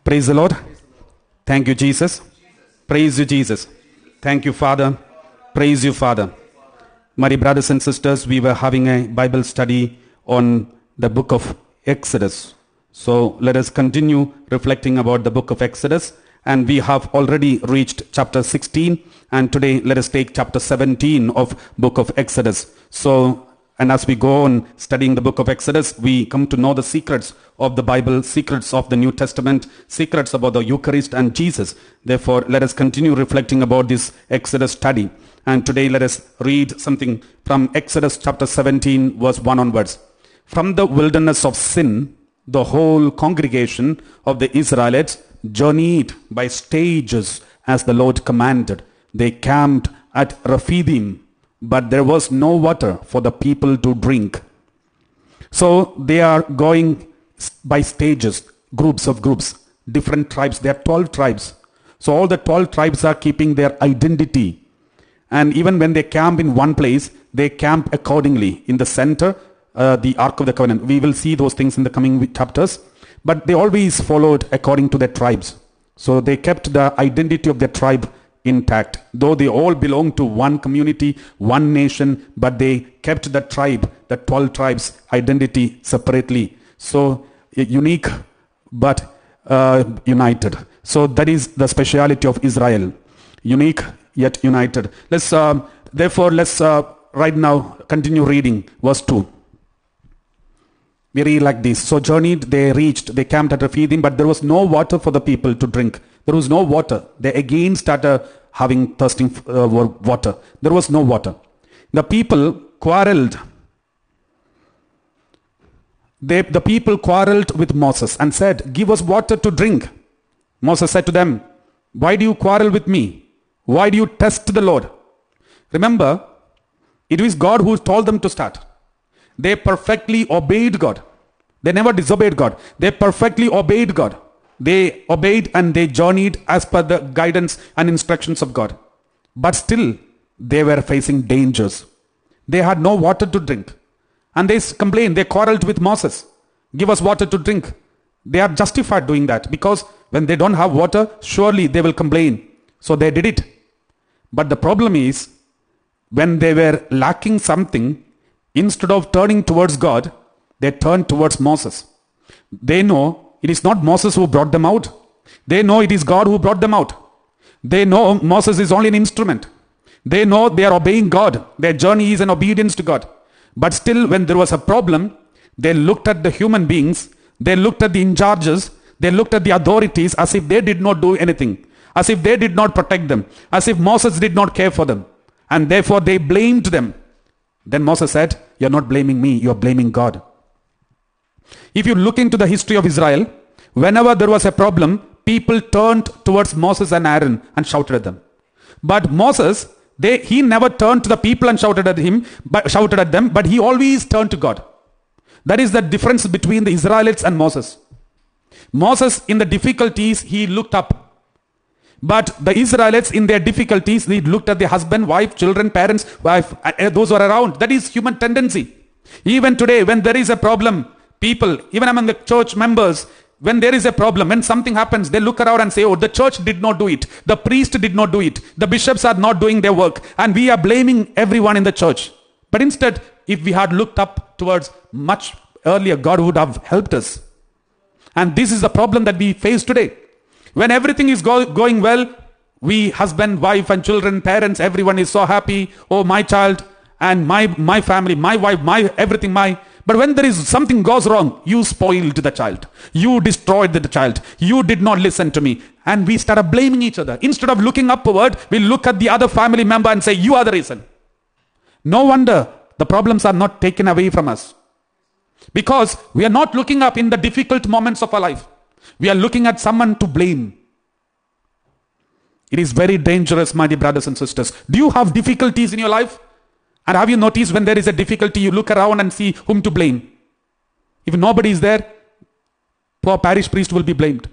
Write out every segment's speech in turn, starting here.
Praise the Lord. Thank you, Jesus. Praise you, Jesus. Thank you, Father. Praise you, Father. My brothers and sisters, we were having a Bible study on the book of Exodus. So let us continue reflecting about the book of Exodus. And we have already reached chapter 16. And today let us take chapter 17 of book of Exodus. And as we go on studying the book of Exodus, we come to know the secrets of the Bible, secrets of the New Testament, secrets about the Eucharist and Jesus. Therefore, let us continue reflecting about this Exodus study. And today let us read something from Exodus chapter 17, verse 1 onwards. From the wilderness of sin, the whole congregation of the Israelites journeyed by stages as the Lord commanded. They camped at Rephidim, but there was no water for the people to drink. So they are going by stages, groups, different tribes. There are 12 tribes. So all the 12 tribes are keeping their identity. And even when they camp in one place, they camp accordingly. In the center, the Ark of the Covenant. We will see those things in the coming chapters. But they always followed according to their tribes. So they kept the identity of their tribe intact. Though they all belong to one community, one nation, but they kept the tribe, the 12 tribes identity separately. So unique but united. So that is the speciality of Israel. Unique yet united. Let's right now continue reading verse 2. We read like this. So journeyed, they camped at Rephidim, but there was no water for the people to drink. There was no water. They again started having thirsting water. There was no water. The people quarreled. The people quarreled with Moses and said, "Give us water to drink." Moses said to them, "Why do you quarrel with me? Why do you test the Lord?" Remember, it was God who told them to start. They perfectly obeyed God. They never disobeyed God. They perfectly obeyed God. They obeyed and they journeyed as per the guidance and instructions of God. But still, they were facing dangers. They had no water to drink. And they complained. They quarreled with Moses. "Give us water to drink." They are justified doing that because when they don't have water, surely they will complain. So they did it. But the problem is, when they were lacking something, instead of turning towards God, they turned towards Moses. They know it is not Moses who brought them out. They know it is God who brought them out. They know Moses is only an instrument. They know they are obeying God. Their journey is an obedience to God. But still, when there was a problem, they looked at the human beings, they looked at the in charges, they looked at the authorities as if they did not do anything, as if they did not protect them, as if Moses did not care for them. And therefore they blamed them. Then Moses said, "You're not blaming me, you're blaming God." If you look into the history of Israel, whenever there was a problem, people turned towards Moses and Aaron and shouted at them. But Moses, he never turned to the people and shouted at them, but he always turned to God. That is the difference between the Israelites and Moses. Moses, in the difficulties, he looked up. But the Israelites, in their difficulties, they looked at their husband, wife, children, parents, those who are around. That is human tendency. Even today, when there is a problem, people, even among the church members, when there is a problem, when something happens, they look around and say, "Oh, the church did not do it. The priest did not do it. The bishops are not doing their work." And we are blaming everyone in the church. But instead, if we had looked up towards much earlier, God would have helped us. And this is the problem that we face today. When everything is going well, we, husband, wife and children, parents, everyone is so happy. "Oh, my child and my family, my wife, my everything, my..." But when there is something goes wrong, you spoiled the child. You destroyed the child. You did not listen to me. And we started blaming each other. Instead of looking upward, we look at the other family member and say, "You are the reason." No wonder the problems are not taken away from us. Because we are not looking up in the difficult moments of our life. We are looking at someone to blame. It is very dangerous, my dear brothers and sisters. Do you have difficulties in your life? And have you noticed when there is a difficulty, you look around and see whom to blame? If nobody is there, poor parish priest will be blamed.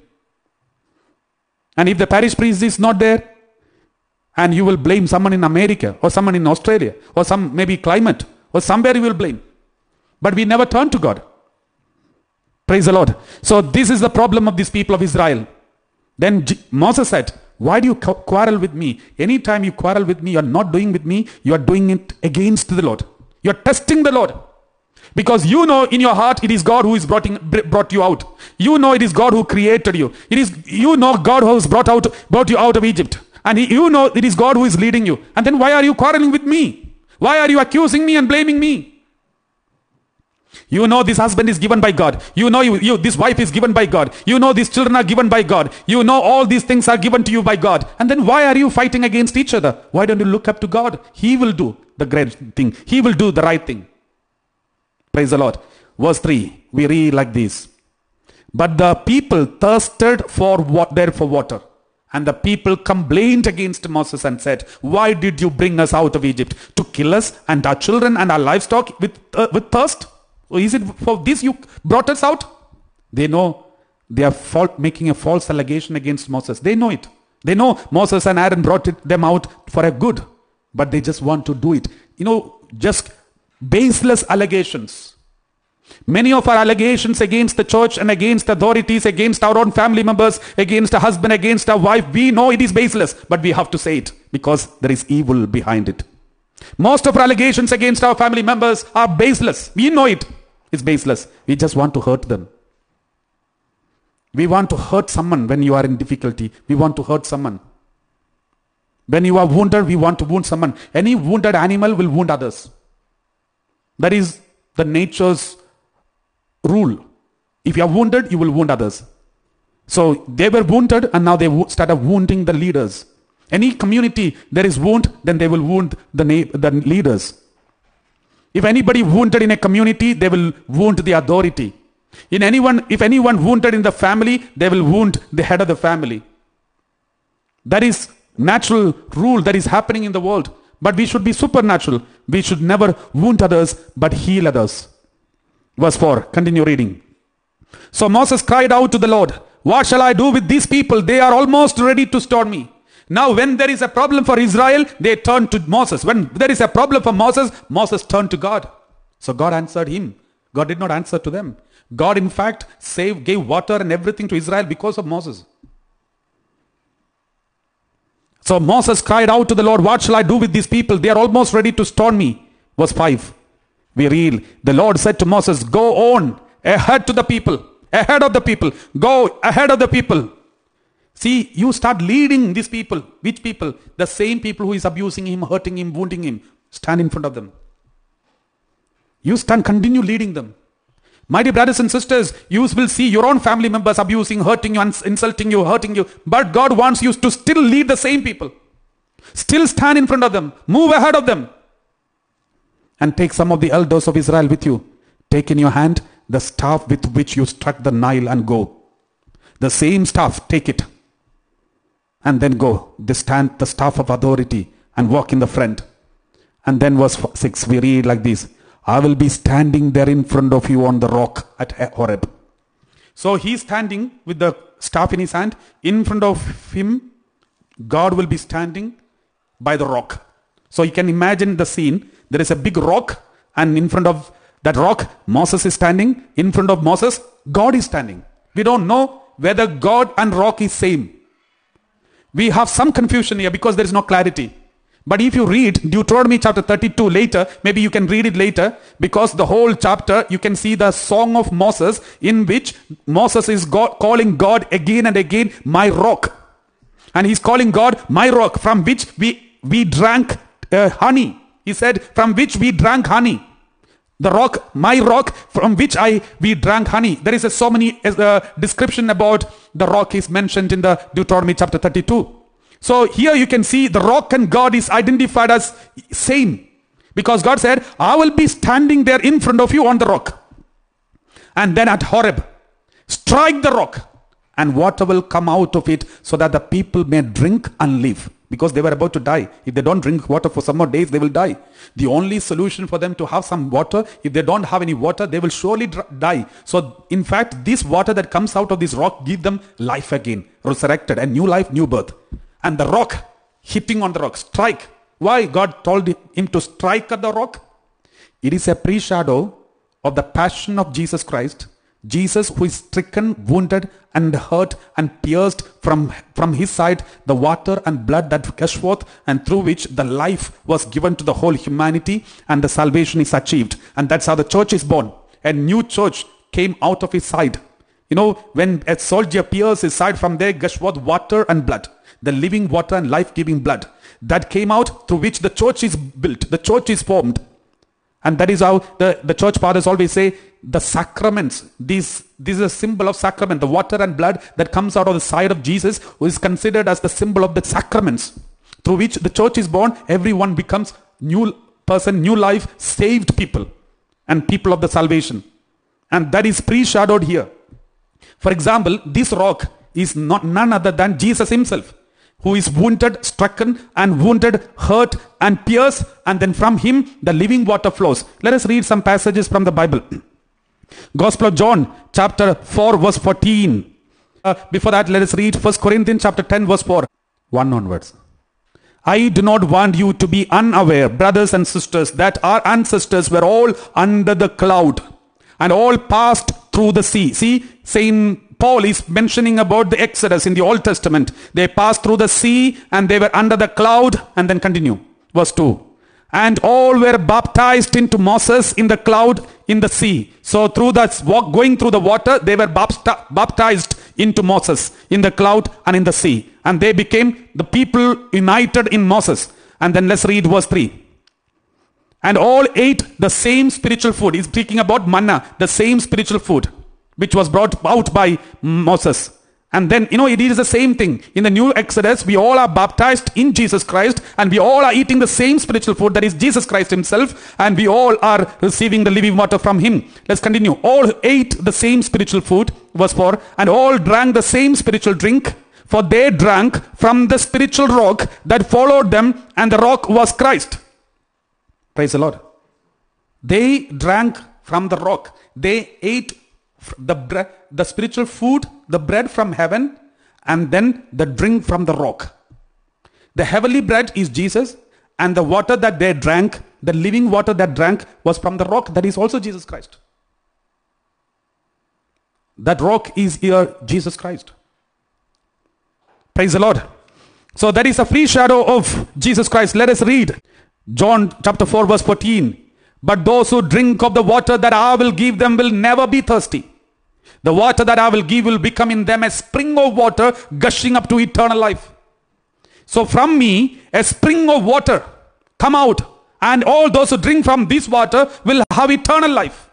And if the parish priest is not there, and you will blame someone in America or someone in Australia or some maybe climate or somewhere you will blame. But we never turn to God. Praise the Lord. So this is the problem of these people of Israel. Then Moses said, why do you quarrel with me? Anytime you quarrel with me, you are not doing with me, you are doing it against the Lord. You are testing the Lord. Because you know in your heart it is God who is brought you out. You know it is God who created you. You know God who has brought you out of Egypt. And you know it is God who is leading you. And then why are you quarreling with me? Why are you accusing me and blaming me? You know this husband is given by God. You know this wife is given by God. You know these children are given by God. You know all these things are given to you by God. And then why are you fighting against each other? Why don't you look up to God? He will do the great thing. He will do the right thing. Praise the Lord. Verse 3, we read like this. But the people thirsted for water. And the people complained against Moses and said, why did you bring us out of Egypt? To kill us and our children and our livestock with thirst? So is it for this you brought us out? They know they are making a false allegation against Moses. They know it. They know Moses and Aaron brought them out for a good. But they just want to do it. Just baseless allegations. Many of our allegations against the church and against authorities, against our own family members, against a husband, against a wife, we know it is baseless, but we have to say it because there is evil behind it. Most of our allegations against our family members are baseless. We know it. It's baseless. We just want to hurt them. We want to hurt someone when you are in difficulty. We want to hurt someone. When you are wounded, we want to wound someone. Any wounded animal will wound others. That is the nature's rule. If you are wounded, you will wound others. So they were wounded and now they started wounding the leaders. Any community there is wound, then they will wound the leaders. If anybody wounded in a community, they will wound the authority. If anyone wounded in the family, they will wound the head of the family. That is natural rule that is happening in the world. But we should be supernatural. We should never wound others, but heal others. Verse 4, continue reading. So Moses cried out to the Lord, what shall I do with these people? They are almost ready to stone me. Now when there is a problem for Israel, they turn to Moses. When there is a problem for Moses, Moses turned to God. So God answered him. God did not answer to them. God in fact gave water and everything to Israel because of Moses. So Moses cried out to the Lord, what shall I do with these people? They are almost ready to stone me. Verse 5, we read, the Lord said to Moses, go on ahead of the people. Go ahead of the people. See, you start leading these people. Which people? The same people who is abusing him, hurting him, wounding him. Stand in front of them. You continue leading them. My dear brothers and sisters, you will see your own family members abusing, hurting you, insulting you, hurting you. But God wants you to still lead the same people. Still stand in front of them. Move ahead of them. And take some of the elders of Israel with you. Take in your hand the staff with which you struck the Nile and go. The same staff, take it. And then go. Stand the staff of authority and walk in the front. And then verse 6, we read like this. I will be standing there in front of you on the rock at Horeb. So he's standing with the staff in his hand. In front of him, God will be standing by the rock. So you can imagine the scene. There is a big rock, and in front of that rock, Moses is standing. In front of Moses, God is standing. We don't know whether God and rock is same. We have some confusion here because there is no clarity. But if you read Deuteronomy chapter 32 later, maybe you can read it later, because the whole chapter, you can see the song of Moses, in which Moses is calling God again and again, my rock. And he's calling God my rock, from which we drank honey. He said, from which we drank honey. The rock, my rock, from which we drank honey. There is so many description about the rock is mentioned in the Deuteronomy chapter 32. So here you can see the rock and God is identified as same. Because God said, I will be standing there in front of you on the rock. And then at Horeb, strike the rock, and water will come out of it, so that the people may drink and live. Because they were about to die. If they don't drink water for some more days, they will die. The only solution for them to have some water, if they don't have any water, they will surely die. So in fact, this water that comes out of this rock give them life again, resurrected, and new life, new birth. And the rock, hitting on the rock, strike. Why God told him to strike at the rock? It is a pre-shadow of the passion of Jesus Christ, Jesus, who is stricken, wounded, and hurt, and pierced from his side, the water and blood that gushed forth, and through which the life was given to the whole humanity, and the salvation is achieved. And that's how the church is born. A new church came out of his side. You know, when a soldier pierces his side, from there gushed forth water and blood, the living water and life-giving blood that came out, through which the church is built, the church is formed. And that is how the church fathers always say, the sacraments, this is a symbol of sacrament. The water and blood that comes out of the side of Jesus is considered as the symbol of the sacraments, through which the church is born. Everyone becomes new person, new life, saved people, and people of the salvation. And that is pre-shadowed here. For example, this rock is none other than Jesus himself, who is wounded, stricken, and wounded, hurt, and pierced, and then from him the living water flows. Let us read some passages from the Bible. Gospel of John, chapter 4, verse 14. Before that, let us read 1 Corinthians chapter 10, verse 4. 1 onwards. I do not want you to be unaware, brothers and sisters, that our ancestors were all under the cloud, and all passed through the sea. See, Saint Paul is mentioning about the Exodus in the Old Testament. They passed through the sea and they were under the cloud. And then continue. Verse 2. And all were baptized into Moses in the cloud in the sea. So through that going through the water, they were baptized into Moses in the cloud and in the sea. And they became the people united in Moses. And then let's read verse 3. And all ate the same spiritual food. He's speaking about manna, the same spiritual food, which was brought out by Moses. And then, it is the same thing. In the new Exodus, we all are baptized in Jesus Christ, and we all are eating the same spiritual food, that is Jesus Christ himself, and we all are receiving the living water from him. Let's continue. All ate the same spiritual food, verse 4, and all drank the same spiritual drink, for they drank from the spiritual rock that followed them, and the rock was Christ. Praise the Lord. They drank from the rock. They ate the spiritual food, the bread from heaven, and then the drink from the rock. The heavenly bread is Jesus, and the water that they drank, the living water that drank, was from the rock, that is also Jesus Christ. That rock is here, Jesus Christ. Praise the Lord. So that is a free shadow of Jesus Christ. Let us read John chapter 4, verse 14. But those who drink of the water that I will give them will never be thirsty. The water that I will give will become in them a spring of water gushing up to eternal life. So from me, a spring of water come out, and all those who drink from this water will have eternal life.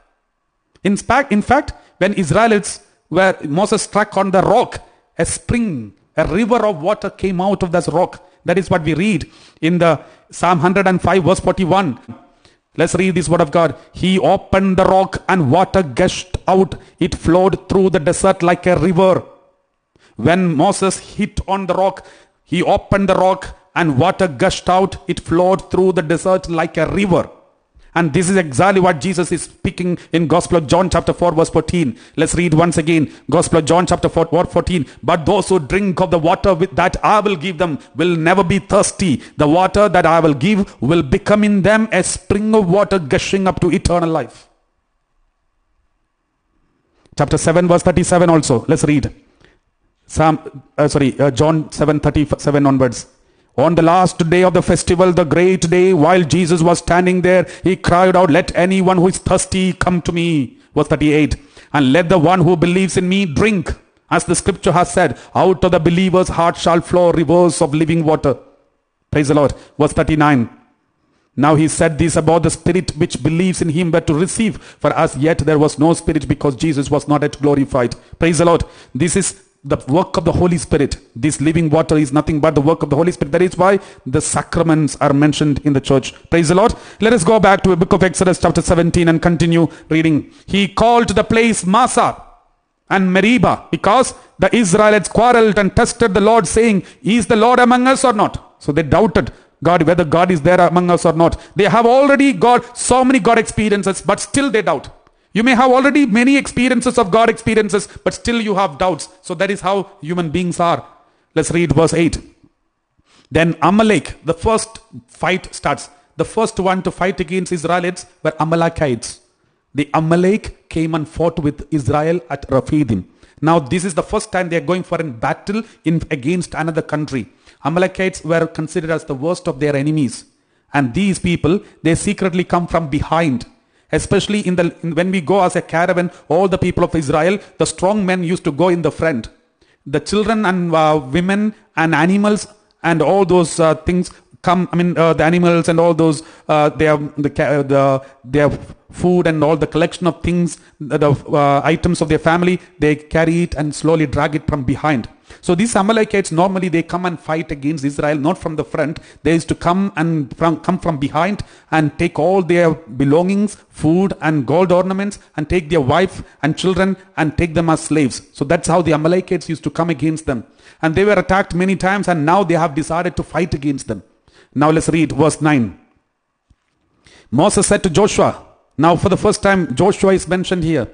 In fact, when Israelites were Moses struck on the rock, a spring, a river of water came out of this rock. That is what we read in the Psalm 105, verse 41. Let's read this word of God. He opened the rock and water gushed out. It flowed through the desert like a river. When Moses hit on the rock, he opened the rock and water gushed out. It flowed through the desert like a river. And this is exactly what Jesus is speaking in Gospel of John chapter 4, verse 14. Let's read once again. Gospel of John chapter 4, verse 14. But those who drink of the water that I will give them will never be thirsty. The water that I will give will become in them a spring of water gushing up to eternal life. Chapter 7, verse 37 also. Let's read. John 7:37 onwards. On the last day of the festival, the great day, while Jesus was standing there, he cried out, let anyone who is thirsty come to me. Verse 38. And let the one who believes in me drink. As the scripture has said, out of the believer's heart shall flow rivers of living water. Praise the Lord. Verse 39. Now he said this about the spirit which believes in him but to receive. For as yet there was no spirit because Jesus was not yet glorified. Praise the Lord. This is the work of the Holy Spirit. This living water is nothing but the work of the Holy Spirit. That is why the sacraments are mentioned in the church. Praise the Lord. Let us go back to the book of Exodus chapter 17 and continue reading. He called the place Massa and Meribah because the Israelites quarreled and tested the Lord, saying, is the Lord among us or not? So they doubted God, whether God is there among us or not. They have already got so many God experiences, but still they doubt. You may have already many experiences of God experiences, but still you have doubts. So that is how human beings are. Let's read verse 8. Then Amalek, the first fight starts. The first one to fight against Israelites were Amalekites. The Amalek came and fought with Israel at Rephidim. Now this is the first time they are going for a battle against another country. Amalekites were considered as the worst of their enemies. And these people, they secretly come from behind. Especially when we go as a caravan, all the people of Israel, the strong men used to go in the front. The children and women and animals and all those things come. The animals and all those their food and all the collection of things, the items of their family, they carry it and slowly drag it from behind. So these Amalekites, normally they come and fight against Israel, not from the front. They used to come from behind and take all their belongings, food and gold ornaments, and take their wife and children and take them as slaves. So that's how the Amalekites used to come against them. And they were attacked many times, and now they have decided to fight against them. Now let's read verse 9. Moses said to Joshua, now for the first time Joshua is mentioned here.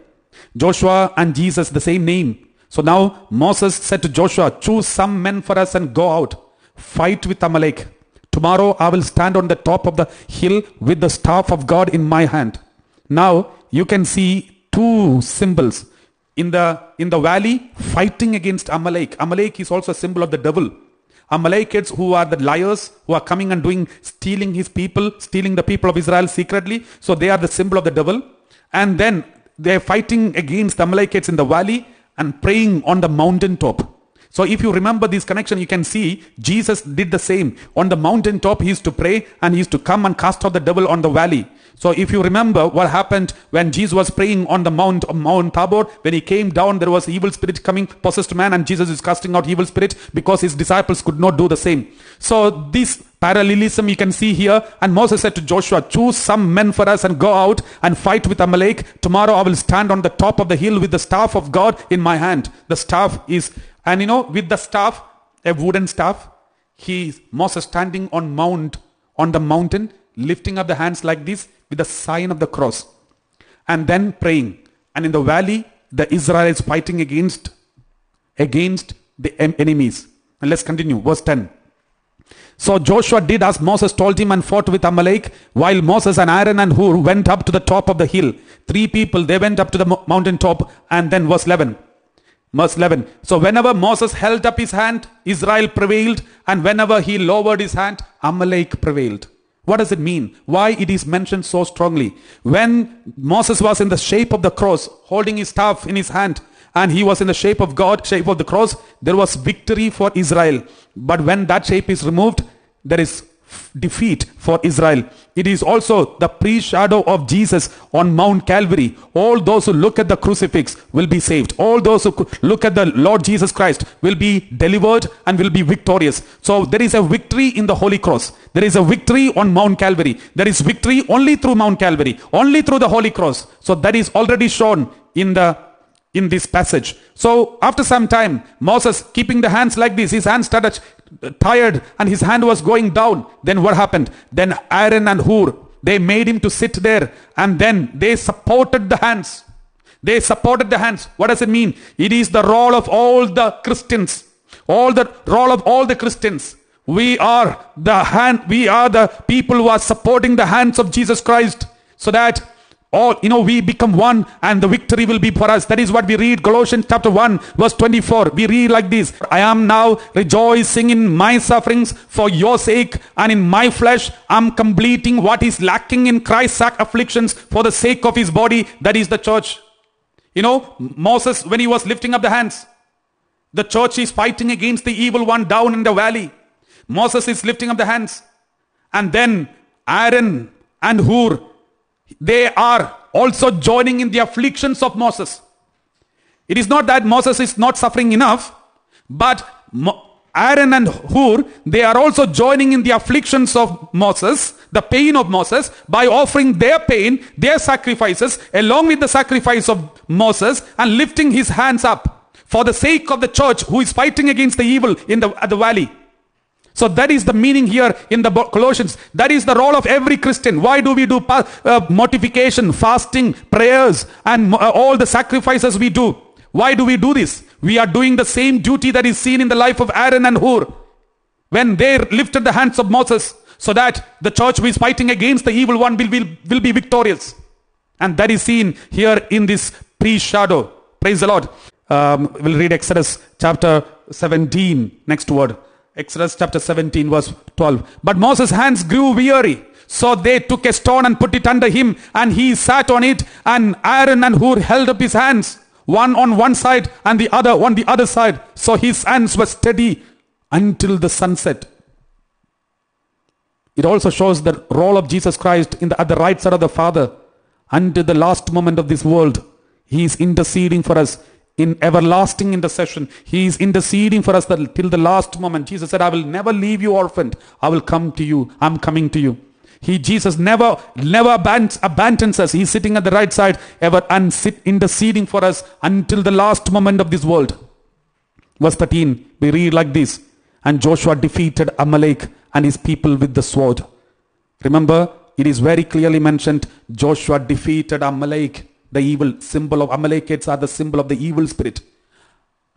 Joshua and Jesus, the same name. So now Moses said to Joshua, choose some men for us and go out, fight with Amalek. Tomorrow I will stand on the top of the hill with the staff of God in my hand. Now you can see two symbols. In the valley, fighting against Amalek. Amalek is also a symbol of the devil. Amalekites, who are the liars, who are coming and stealing his people, stealing the people of Israel secretly. So they are the symbol of the devil. And then they are fighting against the Amalekites in the valley and praying on the mountaintop. So if you remember this connection, you can see Jesus did the same. On the mountaintop, he used to pray and he used to come and cast out the devil on the valley. So if you remember what happened when Jesus was praying on the Mount Tabor, when he came down, there was evil spirit coming, possessed man, and Jesus is casting out evil spirit because his disciples could not do the same. So this parallelism you can see here. And Moses said to Joshua, choose some men for us and go out and fight with Amalek. Tomorrow I will stand on the top of the hill with the staff of God in my hand. The staff is, and with the staff, a wooden staff, Moses standing on the mountain, lifting up the hands like this with the sign of the cross, and then praying. And in the valley, the Israelites fighting against the enemies. And let's continue, verse 10. So Joshua did as Moses told him and fought with Amalek, while Moses and Aaron and Hur went up to the top of the hill. 3 people, they went up to the mountain top. And then verse 11. So whenever Moses held up his hand, Israel prevailed, and whenever he lowered his hand, Amalek prevailed. What does it mean? Why it is mentioned so strongly? When Moses was in the shape of the cross, holding his staff in his hand, and he was in the shape of God, shape of the cross, there was victory for Israel. But when that shape is removed, there is defeat for Israel. It is also the pre-shadow of Jesus on Mount Calvary. All those who look at the crucifix will be saved. All those who look at the Lord Jesus Christ will be delivered and will be victorious. So there is a victory in the Holy Cross. There is a victory on Mount Calvary. There is victory only through Mount Calvary, only through the Holy Cross. So that is already shown in this passage. So after some time, Moses keeping the hands like this, his hands started tired and his hand was going down. Then what happened? Then Aaron and Hur, they made him to sit there, and then they supported the hands. They supported the hands. What does it mean? It is the role of all the Christians. We are the people who are supporting the hands of Jesus Christ, so that we become one and the victory will be for us. That is what we read Colossians chapter 1 verse 24. We read like this: I am now rejoicing in my sufferings for your sake, and in my flesh I am completing what is lacking in Christ's afflictions for the sake of his body, that is the church. Moses, when he was lifting up the hands, the church is fighting against the evil one down in the valley. Moses is lifting up the hands, and then Aaron and Hur, they are also joining in the afflictions of Moses. It is not that Moses is not suffering enough, but Aaron and Hur, they are also joining in the afflictions of Moses, the pain of Moses, by offering their pain, their sacrifices, along with the sacrifice of Moses, and lifting his hands up for the sake of the church who is fighting against the evil at the valley. So that is the meaning here in the Colossians. That is the role of every Christian. Why do we do mortification, fasting, prayers, and all the sacrifices we do? Why do we do this? We are doing the same duty that is seen in the life of Aaron and Hur, when they lifted the hands of Moses, so that the church who is fighting against the evil one will be victorious. And that is seen here in this pre-shadow. Praise the Lord. We'll read Exodus chapter 17, next word. Exodus chapter 17 verse 12. But Moses' hands grew weary. So they took a stone and put it under him, and he sat on it, and Aaron and Hur held up his hands, one on one side and the other on the other side. So his hands were steady until the sunset. It also shows the role of Jesus Christ at the right side of the Father until the last moment of this world. He is interceding for us in everlasting intercession. He is interceding for us till the last moment. Jesus said, I will never leave you orphaned. I will come to you. I'm coming to you. Jesus never abandons us. He's sitting at the right side ever and interceding for us until the last moment of this world. Verse 13, we read like this. And Joshua defeated Amalek and his people with the sword. Remember, it is very clearly mentioned, Joshua defeated Amalek. The evil symbol of Amalekites are the symbol of the evil spirit.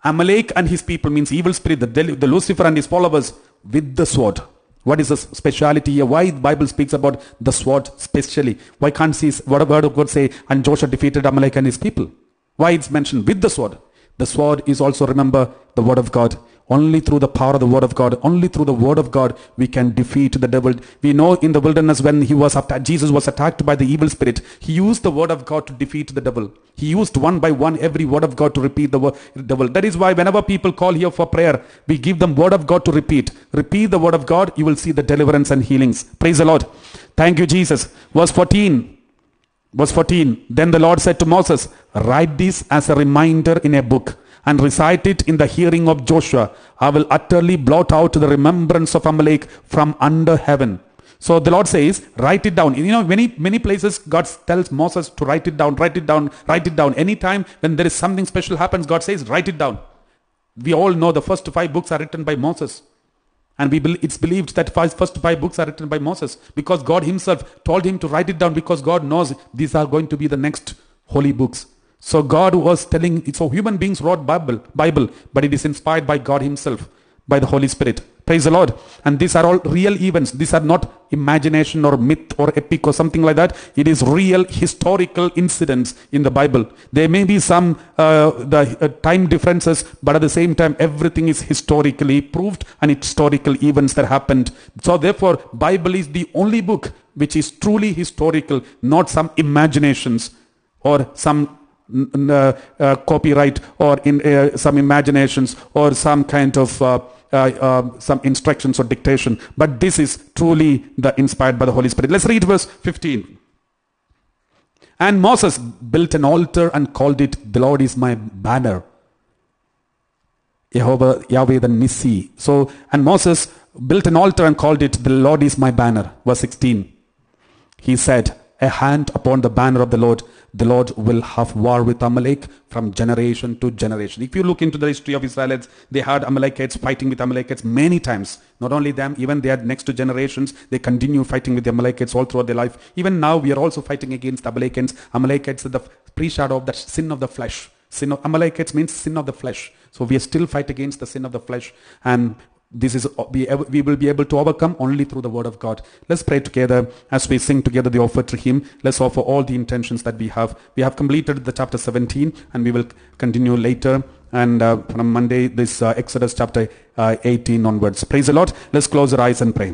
Amalek and his people means evil spirit, the Lucifer and his followers with the sword. What is the speciality here? Why the Bible speaks about the sword specially? Why can't see what a word of God say, and Joshua defeated Amalek and his people? Why it's mentioned with the sword? The sword is also, remember, the word of God. Only through the power of the word of God, only through the word of God, we can defeat the devil. We know in the wilderness when Jesus was attacked by the evil spirit, he used the word of God to defeat the devil. He used one by one every word of God to repeat the devil. That is why whenever people call here for prayer, we give them word of God to repeat. Repeat the word of God, you will see the deliverance and healings. Praise the Lord. Thank you, Jesus. Verse 14. Then the Lord said to Moses, write this as a reminder in a book, and recite it in the hearing of Joshua. I will utterly blot out the remembrance of Amalek from under heaven. So the Lord says, write it down. You know, many places God tells Moses to write it down, write it down, write it down. Anytime when there is something special happens, God says, write it down. We all know the first 5 books are written by Moses. And it's believed that first 5 books are written by Moses, because God himself told him to write it down, because God knows these are going to be the next holy books. So God was telling, so human beings wrote Bible, but it is inspired by God himself, by the Holy Spirit. Praise the Lord. And these are all real events. These are not imagination or myth or epic or something like that. It is real historical incidents in the Bible. There may be some time differences, but at the same time, everything is historically proved and historical events that happened. So therefore, Bible is the only book which is truly historical, not some imaginations or some copyright or in some imaginations or some kind of some instructions or dictation. But this is truly the inspired by the Holy Spirit. Let's read verse 15. And Moses built an altar and called it, the Lord is my banner. Yahweh the Nissi. So, and Moses built an altar and called it, the Lord is my banner. Verse 16. He said, a hand upon the banner of the Lord will have war with Amalek from generation to generation. If you look into the history of Israelites, they had Amalekites fighting with Amalekites many times. Not only them, even they had next to generations, they continue fighting with the Amalekites all throughout their life. Even now, we are also fighting against Amalekites. Amalekites are the pre-shadow of the sin of the flesh. Sin of Amalekites means sin of the flesh. So we are still fight against the sin of the flesh, and this is we will be able to overcome only through the word of God. Let's pray together as we sing together the offer to him. Let's offer all the intentions that we have. We have completed the chapter 17, and we will continue later. And from Monday, this Exodus chapter 18 onwards. Praise the Lord. Let's close our eyes and pray.